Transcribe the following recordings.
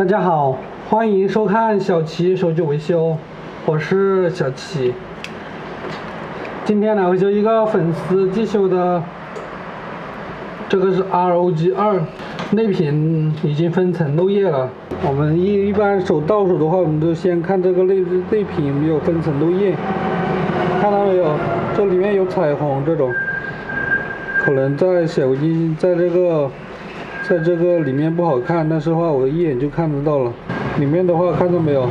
大家好，欢迎收看小齐手机维修，我是小齐。今天来维修一个粉丝寄修的，这个是 ROG2，内屏已经分层漏液了。我们一般到手的话，我们都先看这个内屏有没有分层漏液，看到没有？这里面有彩虹这种，可能在手机在这个里面不好看，但是的话我一眼就看得到了。里面的话看到没有？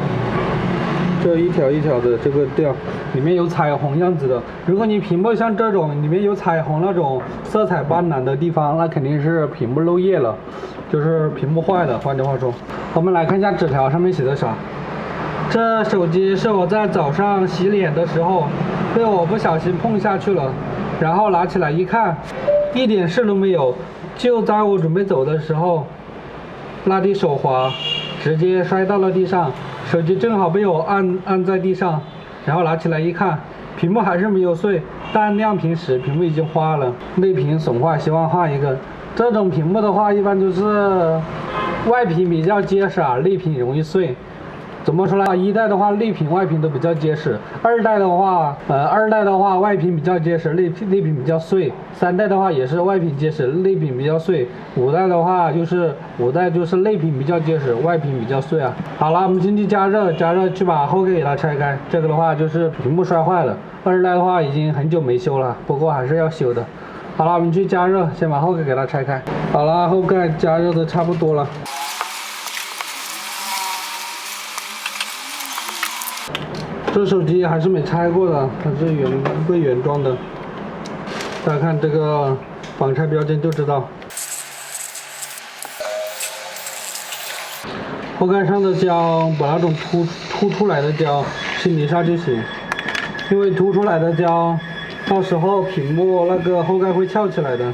这一条一条的这个调，里面有彩虹样子的。如果你屏幕像这种里面有彩虹那种色彩斑斓的地方，那肯定是屏幕漏液了，就是屏幕坏了。换句话说，我们来看一下纸条上面写的啥。这手机是我在早上洗脸的时候被我不小心碰下去了，然后拿起来一看，一点事都没有。就在我准备走的时候，拉地手滑，直接摔到了地上，手机正好被我按在地上，然后拿起来一看，屏幕还是没有碎，但亮屏时屏幕已经花了，内屏损坏，希望换一个。这种屏幕的话，一般就是外屏比较结实，内屏容易碎。怎么说呢？一代的话，内屏外屏都比较结实；二代的话，外屏比较结实，内屏比较碎；三代的话也是外屏结实，内屏比较碎；五代就是内屏比较结实，外屏比较碎啊。好了，我们进去加热去把后盖给它拆开。这个的话就是屏幕摔坏了，二代的话已经很久没修了，不过还是要修的。好了，我们去加热，先把后盖给它拆开。好了，后盖加热的差不多了。这手机还是没拆过的，它是原装的。大家看这个防拆标签就知道。后盖上的胶，把那种凸出来的胶清理一下就行，因为凸出来的胶，到时候屏幕那个后盖会翘起来的。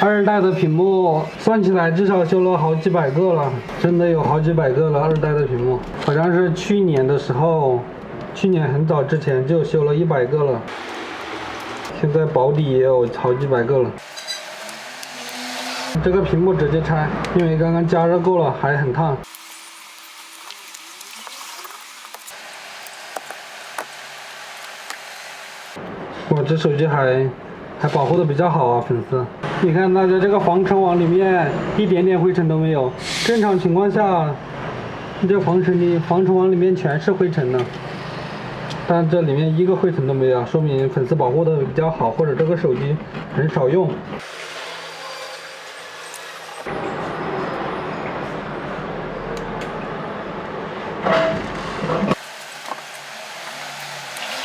二代的屏幕算起来至少修了好几百个了，真的有好几百个了。二代的屏幕好像是去年的时候，去年很早之前就修了100个了，现在保底也有好几百个了。这个屏幕直接拆，因为刚刚加热过了，还很烫。我这手机还保护的比较好啊，粉丝。你看它的这个防尘网里面一点点灰尘都没有，正常情况下，这防尘网里面全是灰尘的，但这里面一个灰尘都没有，说明粉丝保护的比较好，或者这个手机很少用。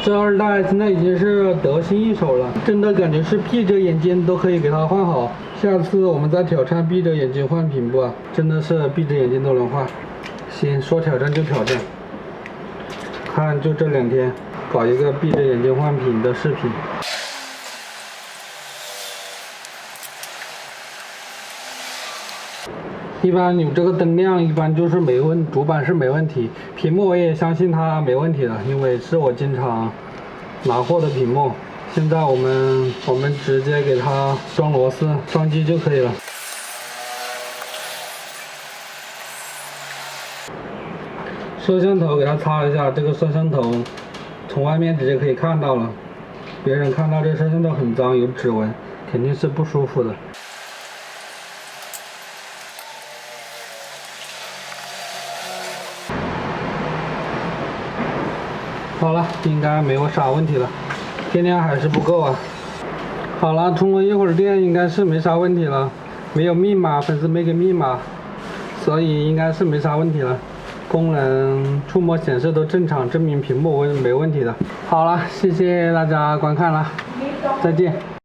这二代现在已经是得心应手了，真的感觉是闭着眼睛都可以给它换好。下次我们再挑战闭着眼睛换屏幕啊，真的是闭着眼睛都能换。行，说挑战就挑战，看就这2天搞一个闭着眼睛换屏的视频。一般你这个灯亮一般就是主板是没问题，屏幕我也相信它没问题的，因为是我经常拿货的屏幕。现在我们直接给它装螺丝装机就可以了。摄像头给它擦一下，这个摄像头从外面直接可以看到了，别人看到这摄像头很脏有指纹，肯定是不舒服的。好了，应该没有啥问题了，电量还是不够啊。好了，充了一会儿电，应该是没啥问题了，没有密码，粉丝没给密码，所以应该是没啥问题了。功能、触摸显示都正常，证明屏幕没问题的。好了，谢谢大家观看了，再见。